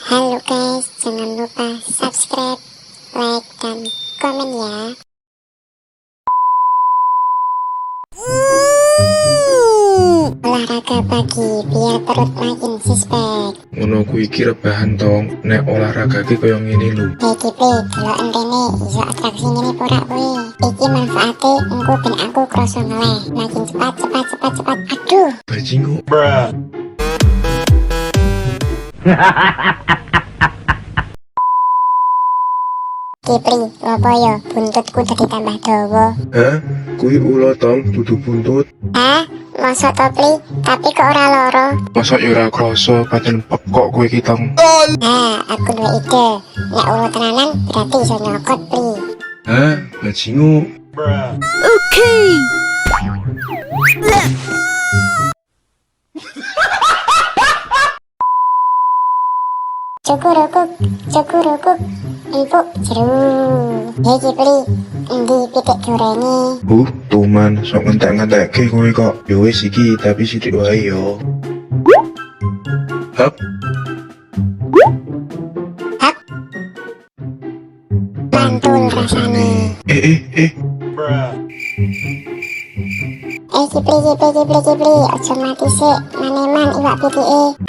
Halo guys, jangan lupa subscribe, like, dan komen ya. Olahraga pagi biar perut makin sispek. Ngono kuwi iki rebahan tong, nek olahraga ki koyo ngene lho. Hei Kipri, delok entene iso atraksi ngene porak kowe. Iki manfaate engko ben aku krasa ngeleh. Makin cepat. Aduh. Bajingo. Kipri, ngopo yo? Buntutku dadi tambah dawa. Hah? Kuwi ula tong, dudu buntut. Hah? Mosok to, Pri? Tapi kok ora loro? Masa yo ora krasa pancen pep kok kowe iki tong. Nah, aku duwe ide. Nek ulo tenanan berarti iso nyokot, Pri. Hah? Bajingo. Cukurukuk, empuk jeru. Hei Kipri, endi pitik gorenge? Tuman, sok ngentek-ngentekke kowe kok. Yo wis iki, tapi sithik wae yo. Hap. Hap. Mantul rasane. Kipri, ojo mati sik, maneman iwak pitike.